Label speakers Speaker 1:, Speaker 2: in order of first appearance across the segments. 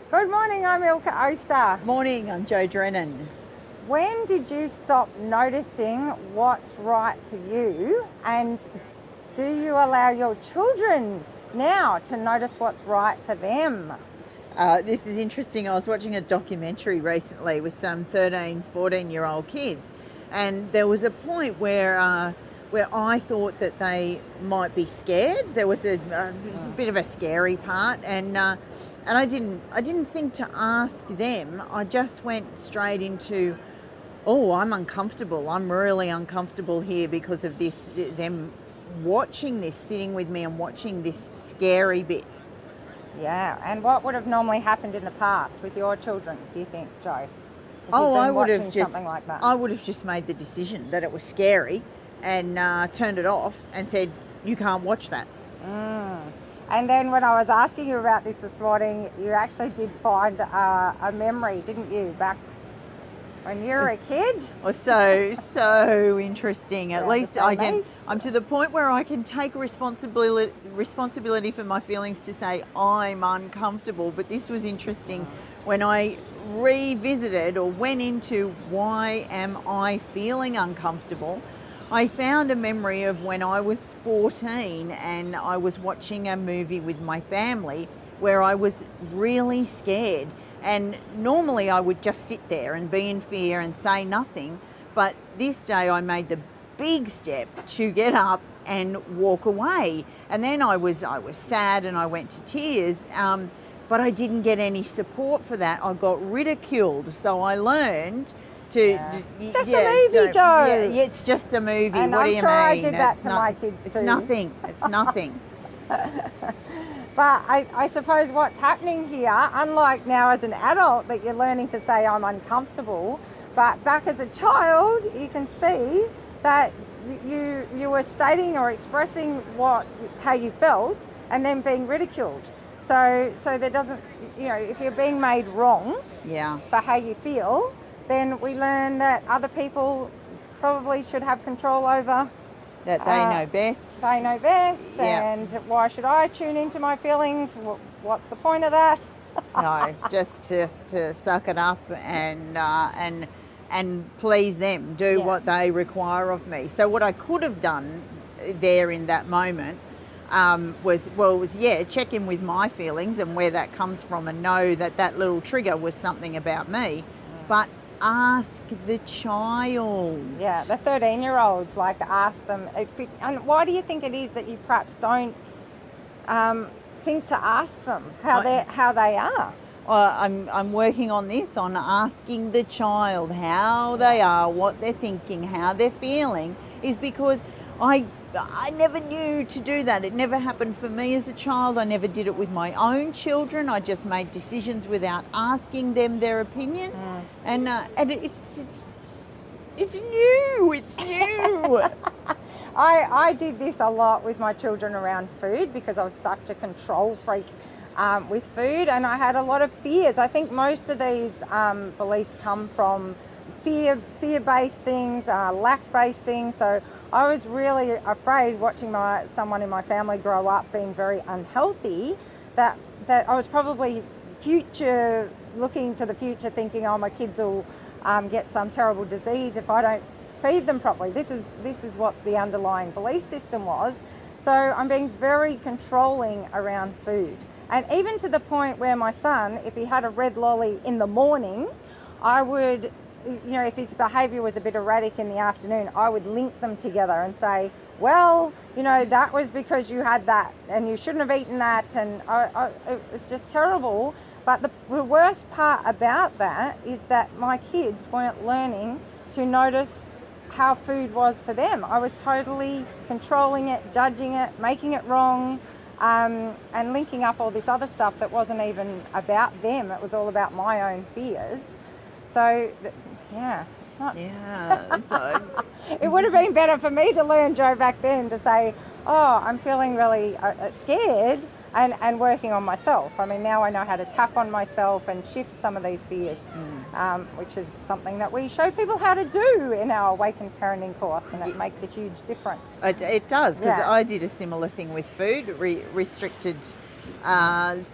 Speaker 1: Good morning, I'm Ilka Oster.
Speaker 2: Morning, I'm Jo Drennan.
Speaker 1: When did you stop noticing what's right for you, and do you allow your children now to notice what's right for them?
Speaker 2: This is interesting. I was watching a documentary recently with some 13, 14-year-old kids, and there was a point where I thought that they might be scared. There was a bit of a scary part, and I didn't think to ask them. I just went straight into, oh, I'm uncomfortable. I'm really uncomfortable here because of this. Them watching this, sitting with me and watching this scary bit.
Speaker 1: Yeah, and what would have normally happened in the past with your children, do you think, Jo?
Speaker 2: I would have just
Speaker 1: something like that.
Speaker 2: I would have just made the decision that it was scary and turned it off and said, you can't watch that.
Speaker 1: And then when I was asking you about this morning, you actually did find a memory, didn't you, back when you were a kid?
Speaker 2: Oh, so interesting. At least
Speaker 1: I'm
Speaker 2: to the point where I can take responsibility for my feelings to say I'm uncomfortable. But this was interesting when I revisited or went into why am I feeling uncomfortable. I found a memory of when I was 14 and I was watching a movie with my family where I was really scared. And normally I would just sit there and be in fear and say nothing. But this day I made the big step to get up and walk away. And then I was sad and I went to tears. But I didn't get any support for that. I got ridiculed. So I learned to...
Speaker 1: Yeah. It's just a movie, Jo.
Speaker 2: Yeah, it's just a movie.
Speaker 1: And
Speaker 2: what do you mean?
Speaker 1: I did that to my kids too.
Speaker 2: It's nothing. It's nothing.
Speaker 1: But I suppose what's happening here, unlike now as an adult that you're learning to say I'm uncomfortable, but back as a child you can see that you were stating or expressing how you felt and then being ridiculed. So there doesn't, if you're being made wrong for how you feel, then we learn that other people probably should have control over.
Speaker 2: That they know best.
Speaker 1: They know best, and why should I tune into my feelings? What's the point of that?
Speaker 2: No, just to suck it up and please them, do what they require of me. So what I could have done there in that moment was check in with my feelings and where that comes from, and know that little trigger was something about me, but ask the child.
Speaker 1: Yeah, the 13-year-olds, ask them. And why do you think it is that you perhaps don't think to ask them how they are?
Speaker 2: Well, I'm working on this, on asking the child how they are, what they're thinking, how they're feeling, is because I never knew to do that. It never happened for me as a child. I never did it with my own children. I just made decisions without asking them their opinion. And it's new. It's new.
Speaker 1: I did this a lot with my children around food because I was such a control freak with food, and I had a lot of fears. I think most of these beliefs come from fear-based things, lack-based things. So I was really afraid watching someone in my family grow up being very unhealthy, that I was probably looking to the future thinking, oh, my kids will get some terrible disease if I don't feed them properly. This is what the underlying belief system was. So I'm being very controlling around food. And even to the point where my son, if he had a red lolly in the morning, I would, if his behaviour was a bit erratic in the afternoon, I would link them together and say, well, that was because you had that and you shouldn't have eaten that. And it was just terrible. But the worst part about that is that my kids weren't learning to notice how food was for them. I was totally controlling it, judging it, making it wrong, and linking up all this other stuff that wasn't even about them. It was all about my own fears. So, it's not...
Speaker 2: Yeah. So
Speaker 1: it would have been better for me to learn, Jo, back then, to say, oh, I'm feeling really scared, and working on myself. I mean, now I know how to tap on myself and shift some of these fears, which is something that we show people how to do in our Awakened Parenting course, and it makes a huge difference.
Speaker 2: It does, because I did a similar thing with food, restricted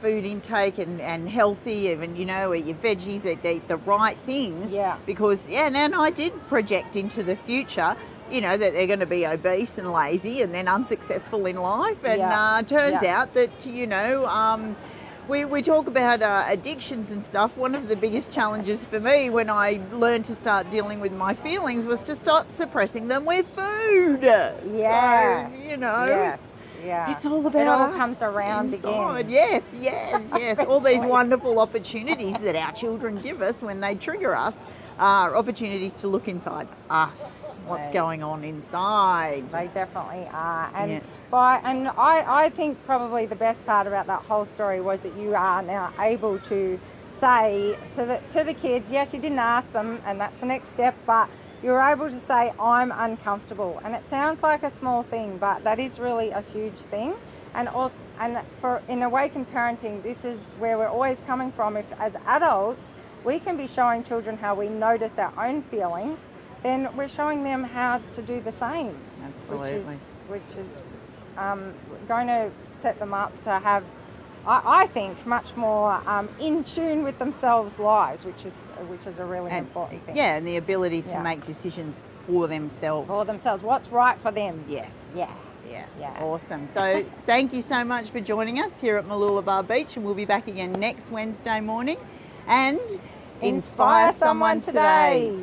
Speaker 2: food intake and healthy, even, you know, eat your veggies, eat the right things.
Speaker 1: Yeah.
Speaker 2: Because, and I did project into the future, you know, that they're going to be obese and lazy and then unsuccessful in life. And turns out that, you know, we talk about addictions and stuff. One of the biggest challenges for me when I learned to start dealing with my feelings was to stop suppressing them with food.
Speaker 1: Yeah.
Speaker 2: So, you know.
Speaker 1: Yes. Yeah.
Speaker 2: It's all about
Speaker 1: it all
Speaker 2: us
Speaker 1: comes around
Speaker 2: inside.
Speaker 1: again.
Speaker 2: Yes. All these wonderful opportunities that our children give us when they trigger us are opportunities to look inside us. What's going on inside?
Speaker 1: They definitely are. And I think probably the best part about that whole story was that you are now able to say to the kids, yes, you didn't ask them, and that's the next step, but you're able to say, I'm uncomfortable. And it sounds like a small thing, but that is really a huge thing. And also, in awakened parenting, this is where we're always coming from. If as adults we can be showing children how we notice our own feelings, then we're showing them how to do the same.
Speaker 2: Absolutely.
Speaker 1: Which is going to set them up to have, I think, much more in tune with themselves lives, which is a really important thing.
Speaker 2: Yeah, and the ability to make decisions for themselves.
Speaker 1: What's right for them.
Speaker 2: Yes.
Speaker 1: Yeah.
Speaker 2: Awesome. So thank you so much for joining us here at Mooloolaba Beach, and we'll be back again next Wednesday morning. And inspire someone today.